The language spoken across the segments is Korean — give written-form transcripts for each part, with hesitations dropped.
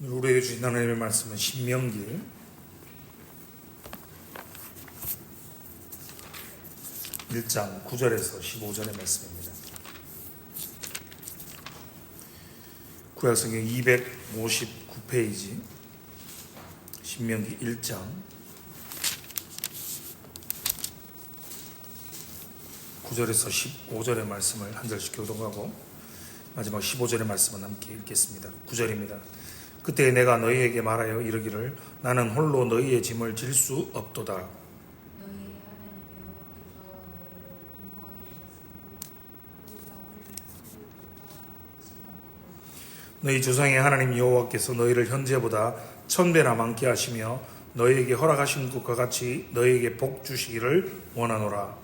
우리에게 주신 하나님의 말씀은 신명기 1장 9절에서 15절의 말씀입니다. 구약성경 259페이지 신명기 1장 9절에서 15절의 말씀을 한 절씩 교독하고 마지막 15절의 말씀은 함께 읽겠습니다. 9절입니다. 그때 내가 너희에게 말하여 이르기를 나는 홀로 너희의 짐을 질 수 없도다. 너희 조상의 하나님 여호와께서 너희를 현재보다 1000배나 많게 하시며 너희에게 허락하신 것과 같이 너희에게 복 주시기를 원하노라.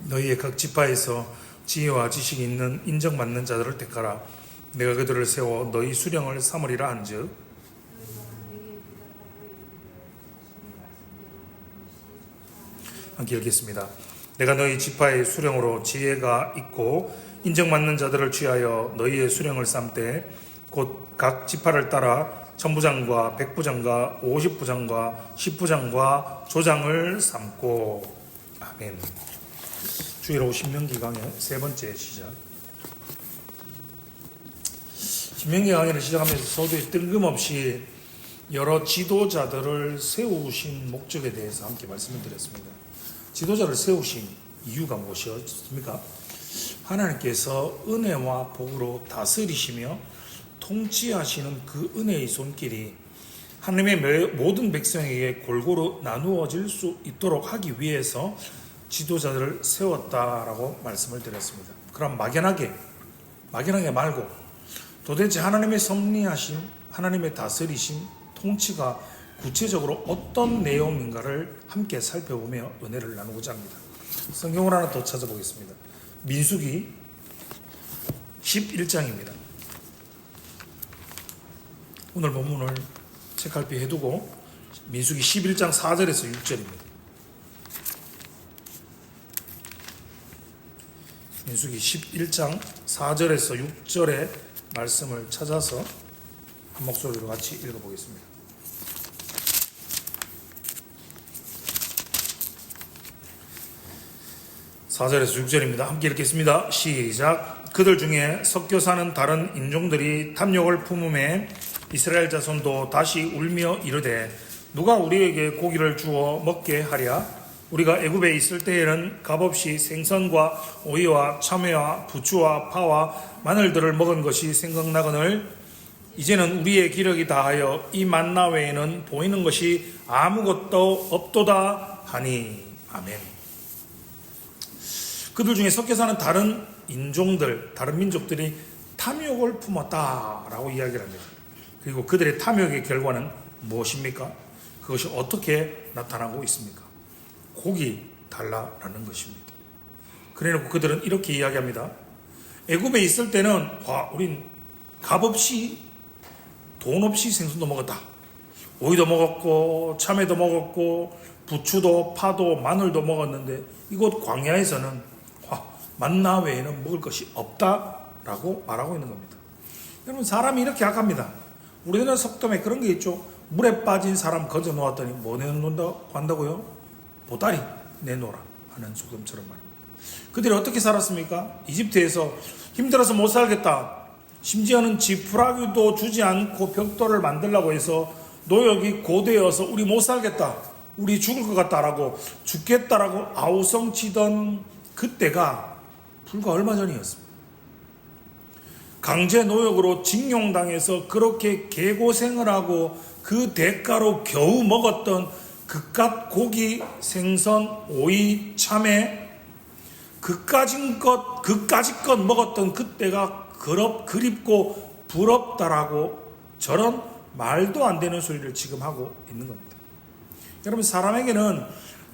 너희의 각 지파에서 지혜와 지식이 있는 인정받는 자들을 택하라. 내가 그들을 세워 너희 수령을 삼으리라 한즉 함께 읽겠습니다. 내가 너희 지파의 수령으로 지혜가 있고 인정받는 자들을 취하여 너희의 수령을 삼되 곧 각 지파를 따라 천부장과 백부장과 50부장과 10부장과 조장을 삼고. 아멘. 주일오후 신명기 강의 세 번째 시작. 신명기 강의를 시작하면서 서두에 뜬금없이 여러 지도자들을 세우신 목적에 대해서 함께 말씀을 드렸습니다. 지도자를 세우신 이유가 무엇이었습니까? 하나님께서 은혜와 복으로 다스리시며 통치하시는 그 은혜의 손길이 하나님의 모든 백성에게 골고루 나누어질 수 있도록 하기 위해서 지도자들을 세웠다라고 말씀을 드렸습니다. 그럼 막연하게 말고 도대체 하나님의 섭리하신 하나님의 다스리신 통치가 구체적으로 어떤 내용인가를 함께 살펴보며 은혜를 나누고자 합니다. 성경을 하나 더 찾아보겠습니다. 민수기 11장입니다. 오늘 본문을 책갈피에 해두고 민수기 11장 4절에서 6절입니다. 민수기 11장 4절에서 6절의 말씀을 찾아서 한 목소리로 같이 읽어보겠습니다. (4절에서 6절입니다) 함께 읽겠습니다. 시작. 그들 중에 섞여 사는 다른 인종들이 탐욕을 품음에 이스라엘 자손도 다시 울며 이르되 누가 우리에게 고기를 주어 먹게 하랴? 우리가 애굽에 있을 때에는 값없이 생선과 오이와 참외와 부추와 파와 마늘들을 먹은 것이 생각나거늘 이제는 우리의 기력이 다하여 이 만나 외에는 보이는 것이 아무것도 없도다 하니. 아멘. 그들 중에 섞여 사는 다른 인종들, 다른 민족들이 탐욕을 품었다라고 이야기를 합니다. 그리고 그들의 탐욕의 결과는 무엇입니까? 그것이 어떻게 나타나고 있습니까? 고기 달라라는 것입니다. 그래놓고 그들은 이렇게 이야기합니다. 애굽에 있을 때는 우린 값없이 돈 없이 생선도 먹었다. 오이도 먹었고 참외도 먹었고 부추도 파도 마늘도 먹었는데 이곳 광야에서는 만나 외에는 먹을 것이 없다라고 말하고 있는 겁니다. 여러분, 사람이 이렇게 약합니다. 우리나라 속담에 그런 게 있죠. 물에 빠진 사람 거저 놓았더니 뭐 내놓는다고 한다고요? 보따리 내놓으라 하는 속담처럼 말입니다. 그들이 어떻게 살았습니까? 이집트에서 힘들어서 못 살겠다. 심지어는 지푸라기도 주지 않고 벽돌을 만들라고 해서 노역이 고되어서 우리 못 살겠다. 우리 죽을 것 같다라고 죽겠다라고 아우성치던 그때가 불과 얼마 전이었습니다. 강제 노역으로 징용당해서 그렇게 개고생을 하고 그 대가로 겨우 먹었던 그깟 고기, 생선, 오이, 참외 그까짓 것 먹었던 그때가 그립고 부럽다라고 저런 말도 안 되는 소리를 지금 하고 있는 겁니다. 여러분, 사람에게는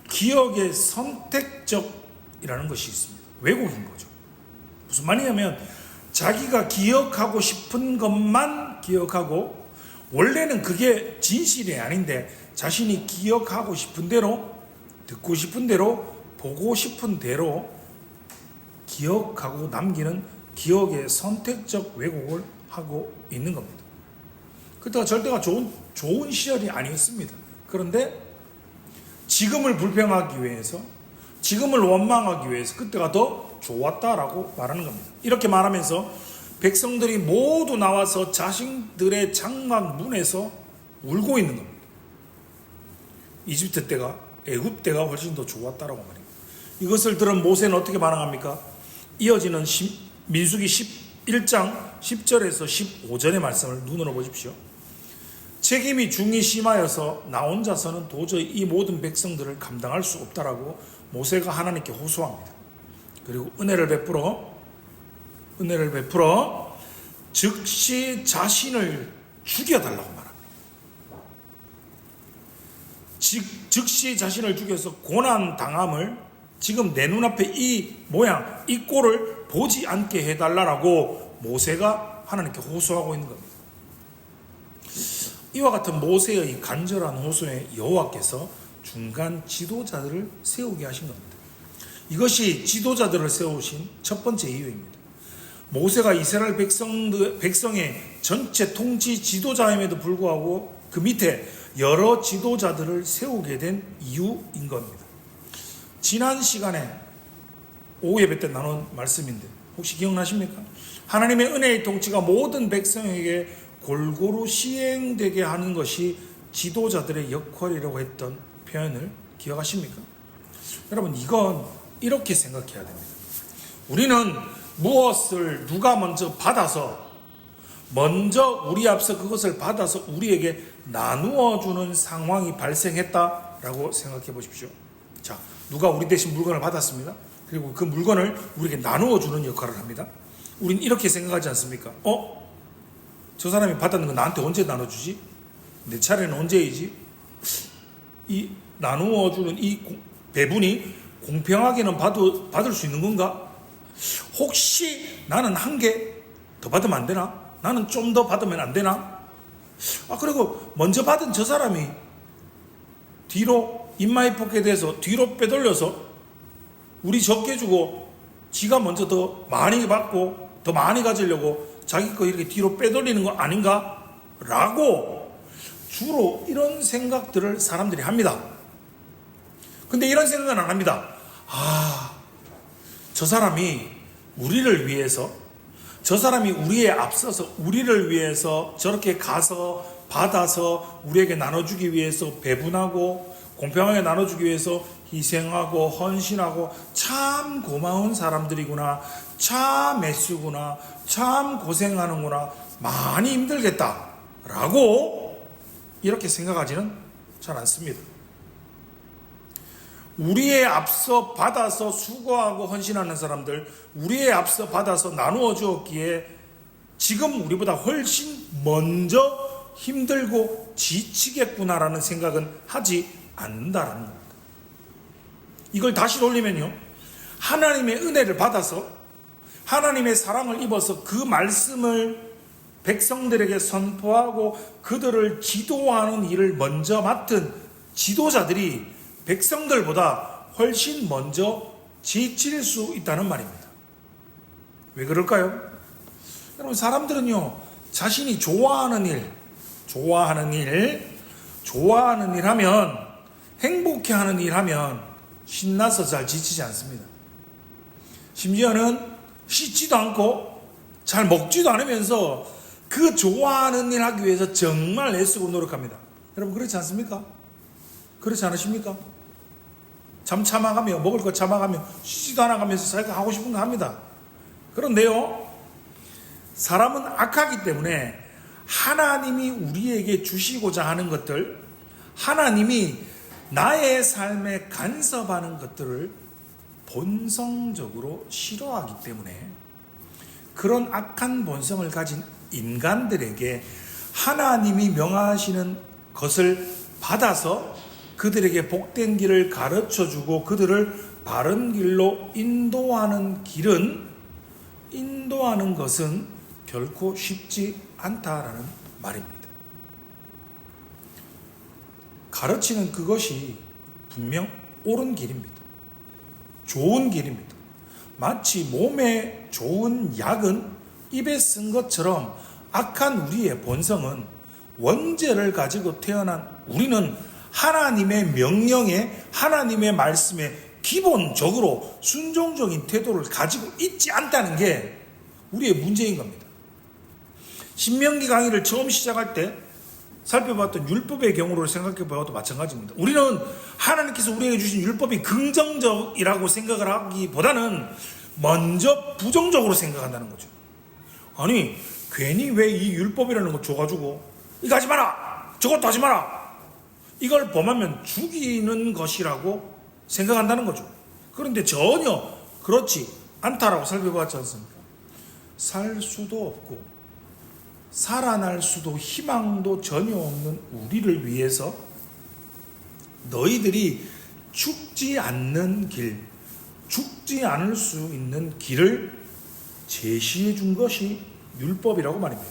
기억의 선택적이라는 것이 있습니다. 왜곡인 거죠. 무슨 말이냐면 자기가 기억하고 싶은 것만 기억하고 원래는 그게 진실이 아닌데 자신이 기억하고 싶은 대로 듣고 싶은 대로 보고 싶은 대로 기억하고 남기는 기억의 선택적 왜곡을 하고 있는 겁니다. 그때가 절대가 좋은 시절이 아니었습니다. 그런데 지금을 불평하기 위해서, 지금을 원망하기 위해서 그때가 더 좋았다라고 말하는 겁니다. 이렇게 말하면서 백성들이 모두 나와서 자신들의 장막 문에서 울고 있는 겁니다. 이집트 때가, 애굽 때가 훨씬 더 좋았다라고 말합니다. 이것을 들은 모세는 어떻게 반응합니까? 이어지는 민수기 11장 10절에서 15절의 말씀을 눈으로 보십시오. 책임이 중히 심하여서 나 혼자서는 도저히 이 모든 백성들을 감당할 수 없다라고 모세가 하나님께 호소합니다. 그리고 은혜를 베풀어 즉시 자신을 죽여달라고 말합니다. 즉시 자신을 죽여서 고난 당함을 지금 내 눈앞에 이 모양, 이 꼴을 보지 않게 해달라고 모세가 하나님께 호소하고 있는 겁니다. 이와 같은 모세의 간절한 호소에 여호와께서 중간 지도자들을 세우게 하신 겁니다. 이것이 지도자들을 세우신 첫 번째 이유입니다. 모세가 이스라엘 백성의 전체 통치 지도자임에도 불구하고 그 밑에 여러 지도자들을 세우게 된 이유인 겁니다. 지난 시간에 오후 예배 때 나눈 말씀인데 혹시 기억나십니까? 하나님의 은혜의 통치가 모든 백성에게 골고루 시행되게 하는 것이 지도자들의 역할이라고 했던 표현을 기억하십니까? 여러분, 이건 이렇게 생각해야 됩니다. 우리는 무엇을 누가 먼저 받아서 우리 앞서 그것을 받아서 우리에게 나누어 주는 상황이 발생했다라고 생각해 보십시오. 자, 누가 우리 대신 물건을 받았습니다. 그리고 그 물건을 우리에게 나누어 주는 역할을 합니다. 우린 이렇게 생각하지 않습니까? 저 사람이 받았는 거 나한테 언제 나눠주지? 내 차례는 언제이지? 이 나누어 주는 이 배분이 공평하게는 받을 수 있는 건가? 혹시 나는 한 개 더 받으면 안 되나? 나는 좀 더 받으면 안 되나? 그리고 먼저 받은 저 사람이 뒤로 인마이 포켓에서 뒤로 빼돌려서 우리 적게 주고 지가 먼저 더 많이 받고 더 많이 가지려고 자기 거 이렇게 뒤로 빼돌리는 거 아닌가? 라고 주로 이런 생각들을 사람들이 합니다. 근데 이런 생각은 안 합니다. 저 사람이 우리를 위해서, 저 사람이 우리에 앞서서 우리를 위해서 저렇게 가서 받아서 우리에게 나눠주기 위해서 배분하고 공평하게 나눠주기 위해서 희생하고 헌신하고 참 고마운 사람들이구나, 참 애쓰구나, 참 고생하는구나, 많이 힘들겠다 라고 이렇게 생각하지는 잘 않습니다. 우리에 앞서 받아서 수고하고 헌신하는 사람들, 우리에 앞서 받아서 나누어 주었기에 지금 우리보다 훨씬 먼저 힘들고 지치겠구나라는 생각은 하지 않는다라는 겁니다. 이걸 다시 돌리면요, 하나님의 은혜를 받아서 하나님의 사랑을 입어서 그 말씀을 백성들에게 선포하고 그들을 지도하는 일을 먼저 맡은 지도자들이 백성들보다 훨씬 먼저 지칠 수 있다는 말입니다. 왜 그럴까요? 여러분, 사람들은요, 자신이 좋아하는 일 하면, 행복해하는 일 하면 신나서 잘 지치지 않습니다. 심지어는 씻지도 않고 잘 먹지도 않으면서 그 좋아하는 일 하기 위해서 정말 애쓰고 노력합니다. 여러분, 그렇지 않습니까? 그렇지 않으십니까? 잠 참아가며, 먹을 거 참아가며, 쉬지도 않아가면서 자기가 하고 싶은 거 합니다. 그런데요, 사람은 악하기 때문에 하나님이 우리에게 주시고자 하는 것들, 하나님이 나의 삶에 간섭하는 것들을 본성적으로 싫어하기 때문에 그런 악한 본성을 가진 인간들에게 하나님이 명하시는 것을 받아서 그들에게 복된 길을 가르쳐주고 그들을 바른 길로 인도하는 것은 결코 쉽지 않다라는 말입니다. 가르치는 그것이 분명 옳은 길입니다. 좋은 길입니다. 마치 몸에 좋은 약은 입에 쓴 것처럼 악한 우리의 본성은 원죄를 가지고 태어난 우리는 하나님의 명령에, 하나님의 말씀에 기본적으로 순종적인 태도를 가지고 있지 않다는 게 우리의 문제인 겁니다. 신명기 강의를 처음 시작할 때 살펴봤던 율법의 경우를 생각해 보아도 마찬가지입니다. 우리는 하나님께서 우리에게 주신 율법이 긍정적이라고 생각을 하기보다는 먼저 부정적으로 생각한다는 거죠. 아니, 괜히 왜 이 율법이라는 거 줘가지고 이거 하지 마라, 저것도 하지 마라, 이걸 범하면 죽이는 것이라고 생각한다는 거죠. 그런데 전혀 그렇지 않다라고 살펴봤지 않습니까? 살 수도 없고 살아날 수도 희망도 전혀 없는 우리를 위해서 너희들이 죽지 않는 길, 죽지 않을 수 있는 길을 제시해 준 것이 율법이라고 말입니다.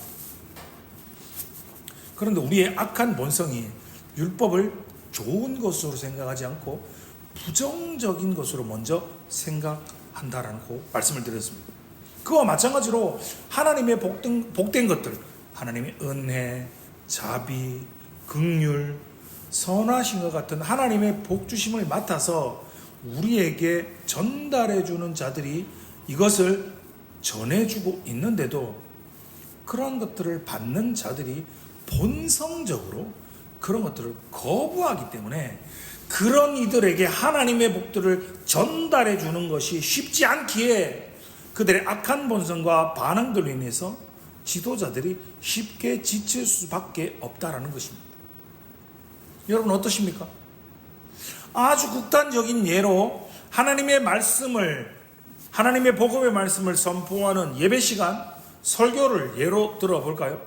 그런데 우리의 악한 본성이 율법을 좋은 것으로 생각하지 않고 부정적인 것으로 먼저 생각한다라고 말씀을 드렸습니다. 그와 마찬가지로 하나님의 복된 것들, 하나님의 은혜, 자비, 긍휼, 선하신 것 같은 하나님의 복주심을 맡아서 우리에게 전달해주는 자들이 이것을 전해주고 있는데도 그런 것들을 받는 자들이 본성적으로 그런 것들을 거부하기 때문에 그런 이들에게 하나님의 복들을 전달해 주는 것이 쉽지 않기에 그들의 악한 본성과 반응들로 인해서 지도자들이 쉽게 지칠 수밖에 없다라는 것입니다. 여러분 어떠십니까? 아주 극단적인 예로 하나님의 말씀을, 하나님의 복음의 말씀을 선포하는 예배 시간, 설교를 예로 들어볼까요?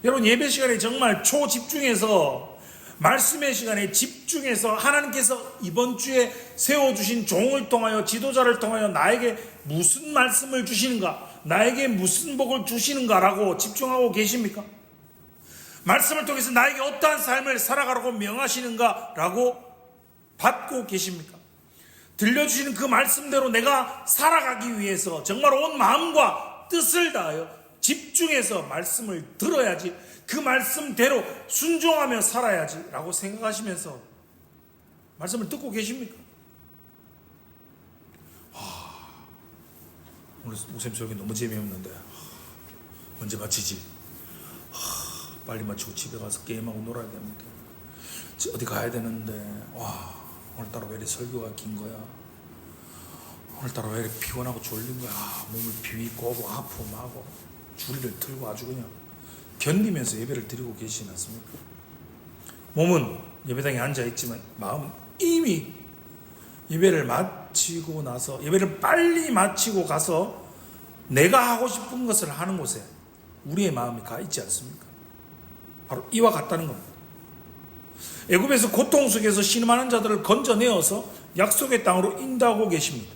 여러분 예배 시간에 정말 초집중해서 말씀의 시간에 집중해서 하나님께서 이번 주에 세워주신 종을 통하여, 지도자를 통하여 나에게 무슨 말씀을 주시는가, 나에게 무슨 복을 주시는가라고 집중하고 계십니까? 말씀을 통해서 나에게 어떠한 삶을 살아가라고 명하시는가라고 받고 계십니까? 들려주시는 그 말씀대로 내가 살아가기 위해서 정말 온 마음과 뜻을 다하여 집중해서 말씀을 들어야지, 그 말씀대로 순종하며 살아야지 라고 생각하시면서 말씀을 듣고 계십니까? 오늘 목사님 저기 너무 재미없는데 언제 마치지? 빨리 마치고 집에 가서 게임하고 놀아야 되는데, 어디 가야 되는데, 오늘따라 왜 이렇게 설교가 긴 거야? 오늘따라 왜 이렇게 피곤하고 졸린 거야? 몸을 비비고 아프고 주리를 틀고 아주 그냥 견디면서 예배를 드리고 계시지 않습니까? 몸은 예배당에 앉아있지만 마음은 이미 예배를 마치고 나서, 예배를 빨리 마치고 가서 내가 하고 싶은 것을 하는 곳에 우리의 마음이 가 있지 않습니까? 바로 이와 같다는 겁니다. 애굽에서 고통 속에서 신음하는 자들을 건져내어서 약속의 땅으로 인도하고 계십니다.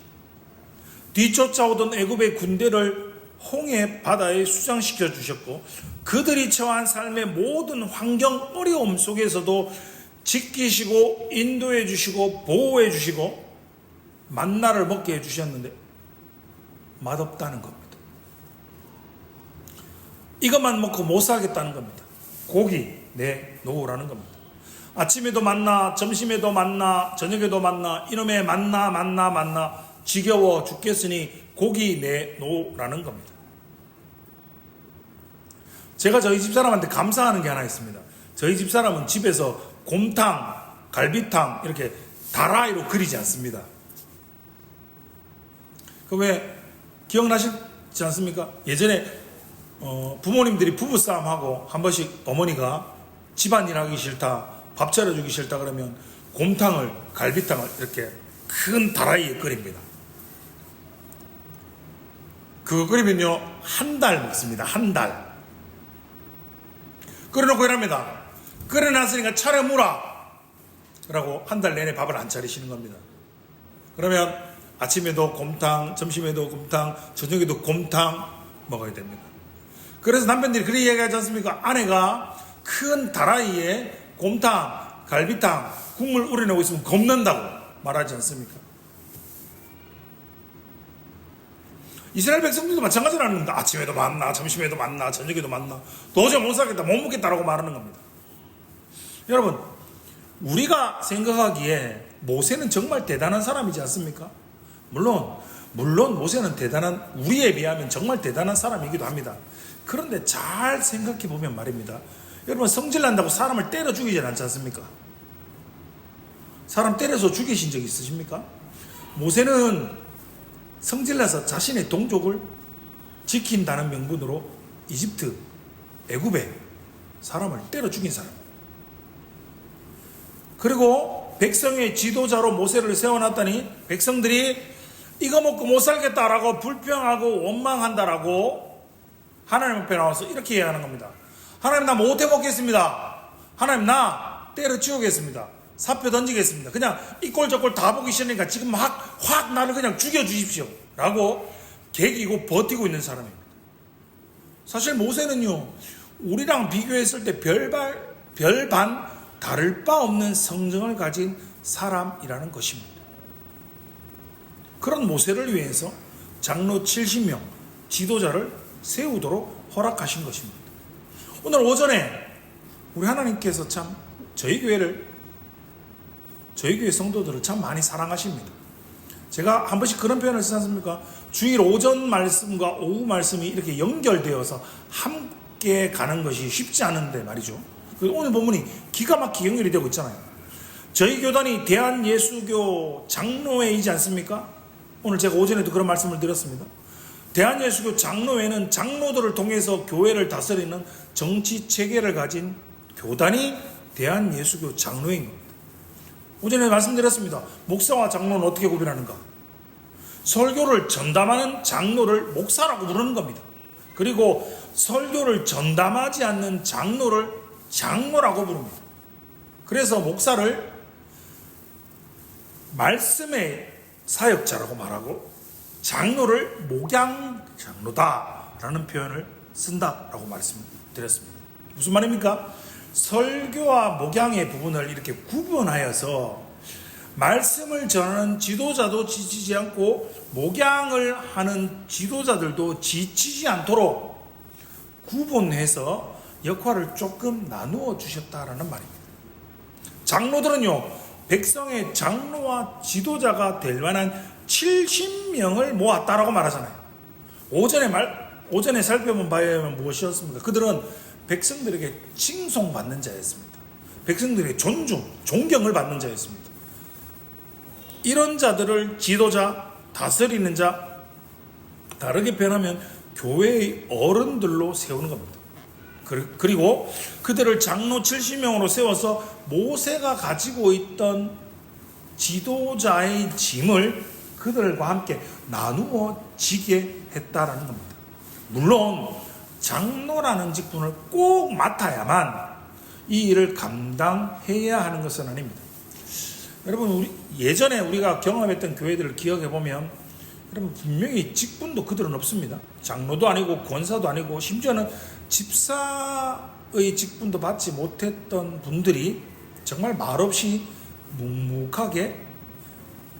뒤쫓아오던 애굽의 군대를 홍해 바다에 수장시켜 주셨고, 그들이 처한 삶의 모든 환경 어려움 속에서도 지키시고 인도해 주시고 보호해 주시고 만나를 먹게 해 주셨는데 맛없다는 겁니다. 이것만 먹고 못 살겠다는 겁니다. 고기 내놓으라는 겁니다. 아침에도 만나, 점심에도 만나, 저녁에도 만나, 이놈의 만나 지겨워 죽겠으니 고기 내놓으라는 겁니다. 제가 저희 집사람한테 감사하는 게 하나 있습니다. 저희 집사람은 집에서 곰탕, 갈비탕 이렇게 다라이로 그리지 않습니다. 그 왜 기억나시지 않습니까? 예전에 부모님들이 부부싸움하고 한 번씩 어머니가 집안일 하기 싫다, 밥 차려주기 싫다 그러면 곰탕을, 갈비탕을 이렇게 큰 다라이에 끓입니다. 그거 끓이면요 한 달 먹습니다. 한 달. 끓여놓고 이랍니다. 끓여놨으니까 차려 무라 라고 한 달 내내 밥을 안 차리시는 겁니다. 그러면 아침에도 곰탕, 점심에도 곰탕, 저녁에도 곰탕 먹어야 됩니다. 그래서 남편들이 그렇게 얘기하지 않습니까? 아내가 큰 다라이에 곰탕, 갈비탕, 국물 우려내고 있으면 겁난다고 말하지 않습니까? 이스라엘 백성들도 마찬가지라는 겁니다. 아침에도 만나, 점심에도 만나, 저녁에도 만나. 도저히 못 살겠다, 못 먹겠다라고 말하는 겁니다. 여러분, 우리가 생각하기에 모세는 정말 대단한 사람이지 않습니까? 물론 모세는 우리에 비하면 정말 대단한 사람이기도 합니다. 그런데 잘 생각해 보면 말입니다. 여러분, 성질난다고 사람을 때려 죽이지 않지 않습니까? 사람 때려서 죽이신 적 있으십니까? 모세는 성질나서 자신의 동족을 지킨다는 명분으로 이집트, 애굽에 사람을 때려 죽인 사람. 그리고 백성의 지도자로 모세를 세워놨더니 백성들이 이거 먹고 못 살겠다라고 불평하고 원망한다라고 하나님 앞에 나와서 이렇게 이야기하는 겁니다. 하나님, 나 못 해먹겠습니다. 하나님, 나 때려치우겠습니다. 사표 던지겠습니다. 그냥 이 꼴 저 꼴 다 보기 싫으니까 지금 확 나를 그냥 죽여주십시오 라고 개기고 버티고 있는 사람입니다. 사실 모세는요, 우리랑 비교했을 때 별반 다를 바 없는 성정을 가진 사람이라는 것입니다. 그런 모세를 위해서 장로 70명 지도자를 세우도록 허락하신 것입니다. 오늘 오전에 우리 하나님께서 참 저희 교회 성도들을 참 많이 사랑하십니다. 제가 한 번씩 그런 표현을 쓰지 않습니까? 주일 오전 말씀과 오후 말씀이 이렇게 연결되어서 함께 가는 것이 쉽지 않은데 말이죠. 오늘 본문이 기가 막히게 연결이 되고 있잖아요. 저희 교단이 대한예수교 장로회이지 않습니까? 오늘 제가 오전에도 그런 말씀을 드렸습니다. 대한예수교 장로회는 장로들을 통해서 교회를 다스리는 정치 체계를 가진 교단이 대한예수교 장로회인 겁니다. 오전에 말씀드렸습니다. 목사와 장로는 어떻게 구별하는가? 설교를 전담하는 장로를 목사라고 부르는 겁니다. 그리고 설교를 전담하지 않는 장로를 장로라고 부릅니다. 그래서 목사를 말씀의 사역자라고 말하고 장로를 목양 장로다라는 표현을 쓴다라고 말씀드렸습니다. 무슨 말입니까? 설교와 목양의 부분을 이렇게 구분하여서 말씀을 전하는 지도자도 지치지 않고 목양을 하는 지도자들도 지치지 않도록 구분해서 역할을 조금 나누어 주셨다라는 말입니다. 장로들은요, 백성의 장로와 지도자가 될 만한 70명을 모았다라고 말하잖아요. 오전에 살펴본 바에 의하면 무엇이었습니까? 그들은 백성들에게 칭송받는 자였습니다. 백성들에게 존경을 받는 자였습니다. 이런 자들을 지도자, 다스리는 자, 다르게 표현하면 교회의 어른들로 세우는 겁니다. 그리고 그들을 장로 70명으로 세워서 모세가 가지고 있던 지도자의 짐을 그들과 함께 나누어 지게 했다라는 겁니다. 물론 장로라는 직분을 꼭 맡아야만 이 일을 감당해야 하는 것은 아닙니다. 여러분, 예전에 우리가 경험했던 교회들을 기억해 보면 여러분, 분명히 직분도 그들은 없습니다. 장로도 아니고 권사도 아니고 심지어는 집사의 직분도 받지 못했던 분들이 정말 말없이 묵묵하게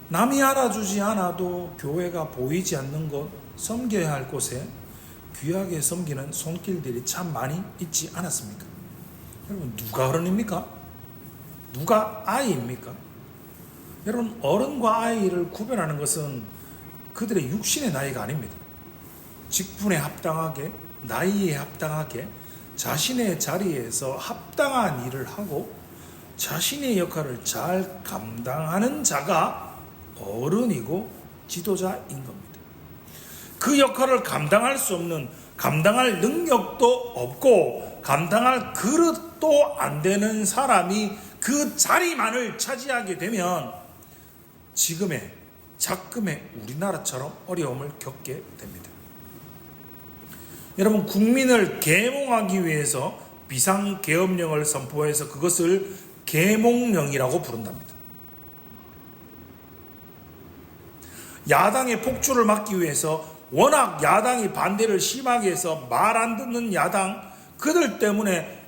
남이 알아주지 않아도 교회가 보이지 않는 곳, 섬겨야 할 곳에 귀하게 섬기는 손길들이 참 많이 있지 않았습니까? 여러분, 누가 어른입니까? 누가 아이입니까? 여러분, 어른과 아이를 구별하는 것은 그들의 육신의 나이가 아닙니다. 직분에 합당하게, 나이에 합당하게 자신의 자리에서 합당한 일을 하고 자신의 역할을 잘 감당하는 자가 어른이고 지도자인 겁니다. 그 역할을 감당할 수 없는, 감당할 능력도 없고 감당할 그릇도 안 되는 사람이 그 자리만을 차지하게 되면 지금의 작금의 우리나라처럼 어려움을 겪게 됩니다. 여러분, 국민을 계몽하기 위해서 비상계엄령을 선포해서 그것을 계몽령이라고 부른답니다. 야당의 폭주를 막기 위해서 워낙 야당이 반대를 심하게 해서 말 안 듣는 야당, 그들 때문에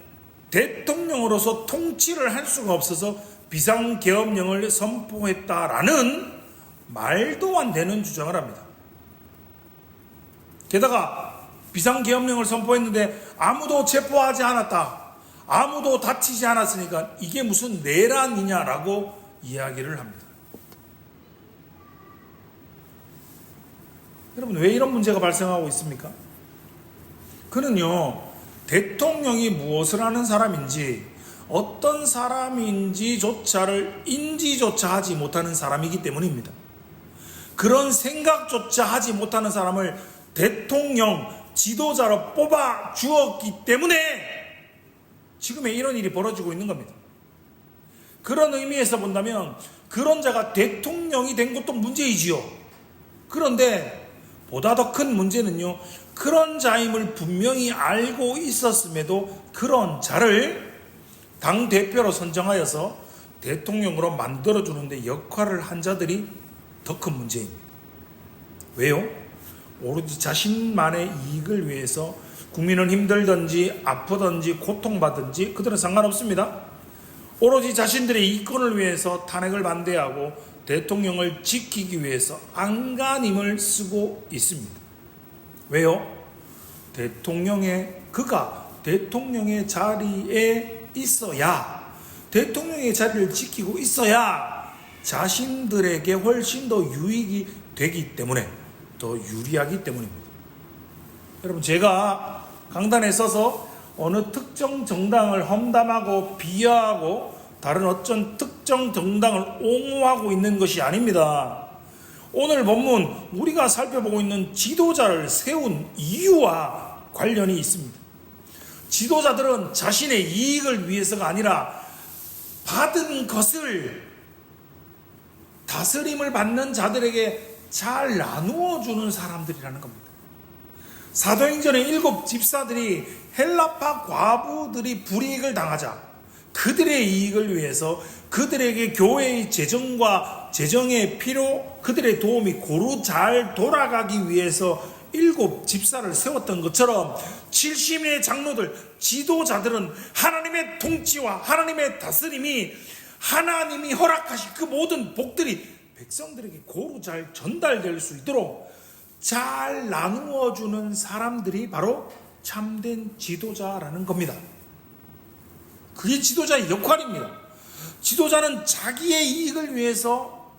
대통령으로서 통치를 할 수가 없어서 비상계엄령을 선포했다라는 말도 안 되는 주장을 합니다. 게다가 비상계엄령을 선포했는데 아무도 체포하지 않았다, 아무도 다치지 않았으니까 이게 무슨 내란이냐라고 이야기를 합니다. 여러분, 왜 이런 문제가 발생하고 있습니까? 그는요, 대통령이 무엇을 하는 사람인지, 어떤 사람인지조차를 인지조차 하지 못하는 사람이기 때문입니다. 그런 생각조차 하지 못하는 사람을 대통령, 지도자로 뽑아 주었기 때문에 지금의 이런 일이 벌어지고 있는 겁니다. 그런 의미에서 본다면 그런 자가 대통령이 된 것도 문제이지요. 그런데 보다 더 큰 문제는요, 그런 자임을 분명히 알고 있었음에도 그런 자를 당대표로 선정하여서 대통령으로 만들어주는데 역할을 한 자들이 더 큰 문제입니다. 왜요? 오로지 자신만의 이익을 위해서 국민은 힘들든지 아프든지 고통받든지 그들은 상관없습니다. 오로지 자신들의 이권을 위해서 탄핵을 반대하고 대통령을 지키기 위해서 안간힘을 쓰고 있습니다. 왜요? 그가 대통령의 자리에 있어야, 대통령의 자리를 지키고 있어야 자신들에게 훨씬 더 유익이 되기 때문에, 더 유리하기 때문입니다. 여러분, 제가 강단에 서서 어느 특정 정당을 험담하고 비하하고 다른 어떤 특정 정당을 옹호하고 있는 것이 아닙니다. 오늘 본문 우리가 살펴보고 있는 지도자를 세운 이유와 관련이 있습니다. 지도자들은 자신의 이익을 위해서가 아니라 받은 것을 다스림을 받는 자들에게 잘 나누어 주는 사람들이라는 겁니다. 사도행전의 7 집사들이 헬라파 과부들이 불이익을 당하자 그들의 이익을 위해서 그들에게 교회의 재정과 재정의 필요, 그들의 도움이 고루 잘 돌아가기 위해서 7 집사를 세웠던 것처럼 70인의 장로들, 지도자들은 하나님의 통치와 하나님의 다스림이, 하나님이 허락하신 그 모든 복들이 백성들에게 고루 잘 전달될 수 있도록 잘 나누어 주는 사람들이 바로 참된 지도자라는 겁니다. 그게 지도자의 역할입니다. 지도자는 자기의 이익을 위해서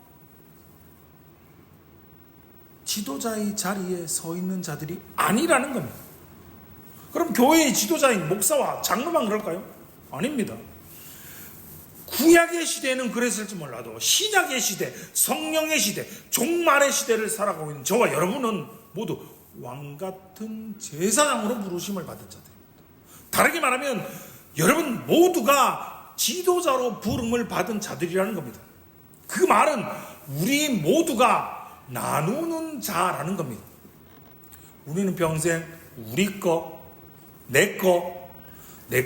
지도자의 자리에 서 있는 자들이 아니라는 겁니다. 그럼 교회의 지도자인 목사와 장로만 그럴까요? 아닙니다. 구약의 시대에는 그랬을지 몰라도 신약의 시대, 성령의 시대, 종말의 시대를 살아가고 있는 저와 여러분은 모두 왕같은 제사장으로 부르심을 받은 자들입니다. 다르게 말하면 여러분 모두가 지도자로 부름을 받은 자들이라는 겁니다. 그 말은 우리 모두가 나누는 자라는 겁니다. 우리는 평생 우리 것, 내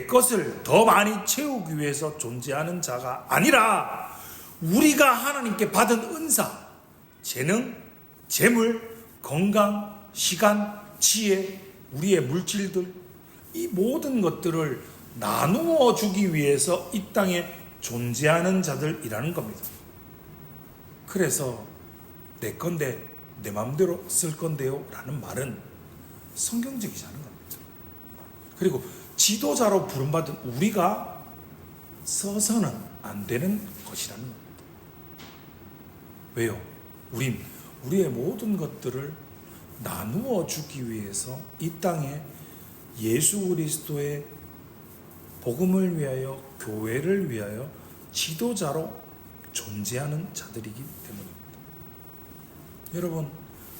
것을 더 많이 채우기 위해서 존재하는 자가 아니라 우리가 하나님께 받은 은사, 재능, 재물, 건강, 시간, 지혜, 우리의 물질들, 이 모든 것들을 나누어 주기 위해서 이 땅에 존재하는 자들이라는 겁니다. 그래서 내 건데 내 마음대로 쓸 건데요 라는 말은 성경적이지 않은 겁니다. 그리고 지도자로 부름받은 우리가 서서는 안 되는 것이라는 겁니다. 왜요? 우린 우리의 모든 것들을 나누어 주기 위해서 이 땅에 예수 그리스도의 복음을 위하여, 교회를 위하여 지도자로 존재하는 자들이기 때문입니다. 여러분,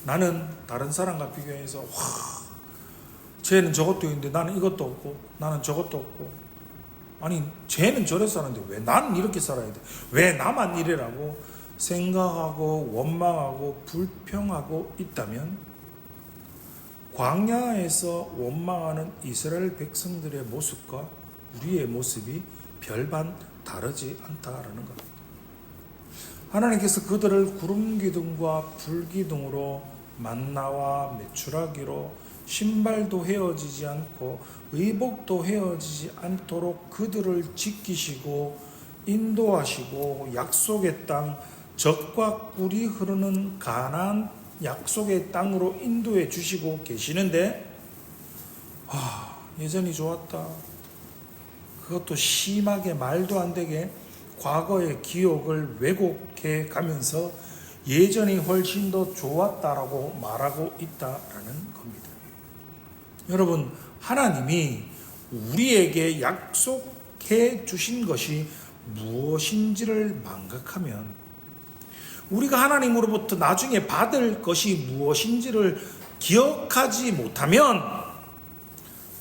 나는 다른 사람과 비교해서 쟤는 저것도 있는데 나는 이것도 없고, 나는 저것도 없고, 아니 쟤는 저래서 사는데 왜 나는 이렇게 살아야 돼? 왜 나만 이래라고 생각하고 원망하고 불평하고 있다면 광야에서 원망하는 이스라엘 백성들의 모습과 우리의 모습이 별반 다르지 않다라는 겁니다. 하나님께서 그들을 구름기둥과 불기둥으로 만나와 메추라기로 신발도 헤어지지 않고 의복도 헤어지지 않도록 그들을 지키시고 인도하시고 약속의 땅 젖과 꿀이 흐르는 가나안 약속의 땅으로 인도해 주시고 계시는데 예전이 좋았다. 그것도 심하게 말도 안 되게 과거의 기억을 왜곡해 가면서 예전이 훨씬 더 좋았다라고 말하고 있다라는 겁니다. 여러분, 하나님이 우리에게 약속해 주신 것이 무엇인지를 망각하면, 우리가 하나님으로부터 나중에 받을 것이 무엇인지를 기억하지 못하면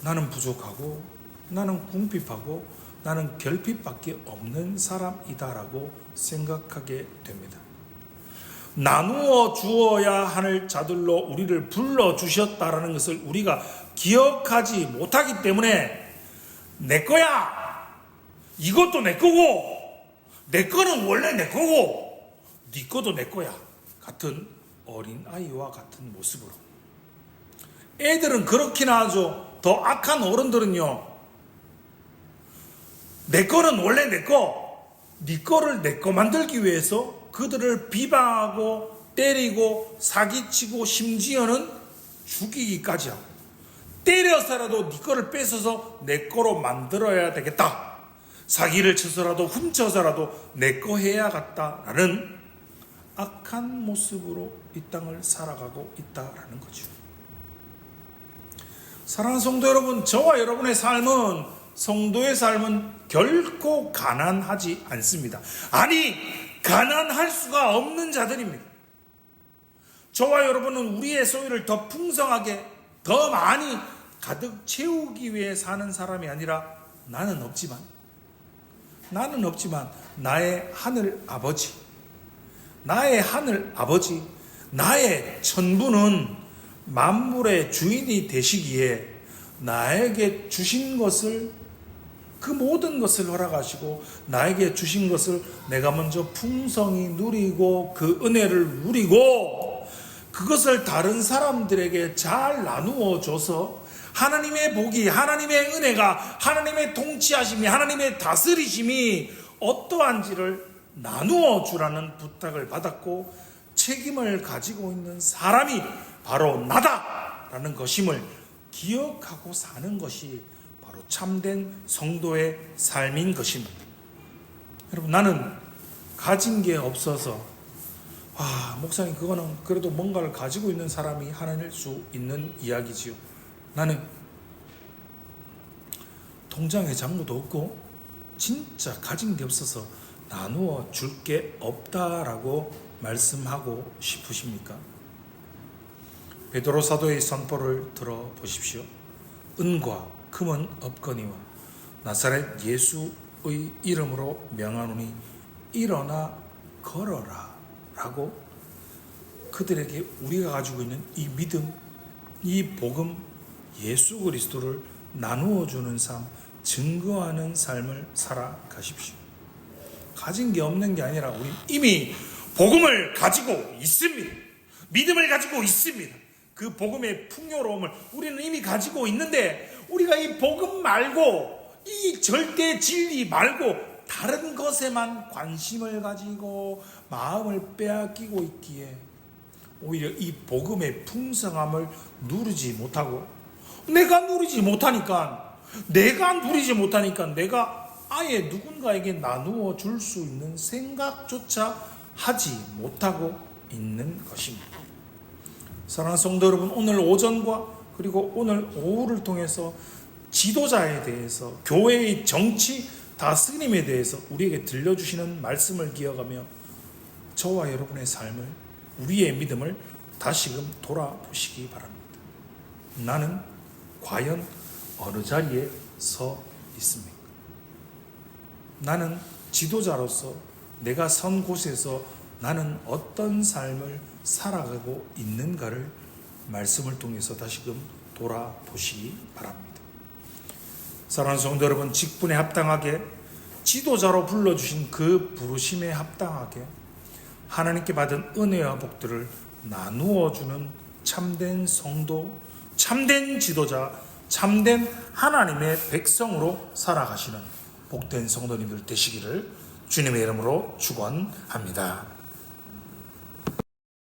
나는 부족하고 나는 궁핍하고 나는 결핍밖에 없는 사람이다라고 생각하게 됩니다. 나누어 주어야 할 자들로 우리를 불러주셨다라는 것을 우리가 기억하지 못하기 때문에 내 거야, 이것도 내 거고, 내 거는 원래 내 거고, 네 거도 내 거야 같은 어린아이와 같은 모습으로, 애들은 그렇게나 하죠. 더 악한 어른들은요, 내 거는 원래 내 거, 네 거를 내 거 만들기 위해서 그들을 비방하고 때리고 사기치고 심지어는 죽이기까지 하고, 때려서라도 네 거를 뺏어서 내 거로 만들어야 되겠다, 사기를 쳐서라도 훔쳐서라도 내 거 해야겠다라는 악한 모습으로 이 땅을 살아가고 있다라는 거죠. 사랑하는 성도 여러분, 저와 여러분의 삶은, 성도의 삶은 결코 가난하지 않습니다. 아니, 가난할 수가 없는 자들입니다. 저와 여러분은 우리의 소유를 더 풍성하게, 더 많이 가득 채우기 위해 사는 사람이 아니라, 나는 없지만 나의 하늘 아버지, 나의 천부는 만물의 주인이 되시기에 나에게 주신 것을, 그 모든 것을 허락하시고 나에게 주신 것을 내가 먼저 풍성히 누리고 그 은혜를 누리고 그것을 다른 사람들에게 잘 나누어 줘서 하나님의 복이, 하나님의 은혜가, 하나님의 통치하심이, 하나님의 다스리심이 어떠한지를 나누어 주라는 부탁을 받았고 책임을 가지고 있는 사람이 바로 나다라는 것임을 기억하고 사는 것이 바로 참된 성도의 삶인 것입니다. 여러분, 나는 가진 게 없어서 목사님, 그거는 그래도 뭔가를 가지고 있는 사람이 하나일 수 있는 이야기지요. 나는 통장에 잔고도 없고 진짜 가진 게 없어서 나누어 줄 게 없다라고 말씀하고 싶으십니까? 베드로 사도의 선포를 들어보십시오. 은과 금은 없거니와 나사렛 예수의 이름으로 명하노니 일어나 걸어라 라고 그들에게 우리가 가지고 있는 이 믿음, 이 복음, 예수 그리스도를 나누어 주는 삶, 증거하는 삶을 살아가십시오. 가진 게 없는 게 아니라 우리 이미 복음을 가지고 있습니다. 믿음을 가지고 있습니다. 그 복음의 풍요로움을 우리는 이미 가지고 있는데, 우리가 이 복음 말고, 이 절대 진리 말고 다른 것에만 관심을 가지고 마음을 빼앗기고 있기에 오히려 이 복음의 풍성함을 누리지 못하고, 내가 누리지 못하니까 내가 아예 누군가에게 나누어 줄 수 있는 생각조차 하지 못하고 있는 것입니다. 사랑하는 성도 여러분, 오늘 오전과 그리고 오늘 오후를 통해서 지도자에 대해서, 교회의 정치 다스림에 대해서 우리에게 들려주시는 말씀을 기억하며 저와 여러분의 삶을, 우리의 믿음을 다시금 돌아보시기 바랍니다. 나는 과연 어느 자리에 서 있습니까? 나는 지도자로서 내가 선 곳에서 나는 어떤 삶을 살아가고 있는가를 말씀을 통해서 다시금 돌아보시기 바랍니다. 사랑하는 성도 여러분, 직분에 합당하게, 지도자로 불러주신 그 부르심에 합당하게 하나님께 받은 은혜와 복들을 나누어 주는 참된 성도, 참된 지도자, 참된 하나님의 백성으로 살아가시는 복된 성도님들 되시기를 주님의 이름으로 축원합니다.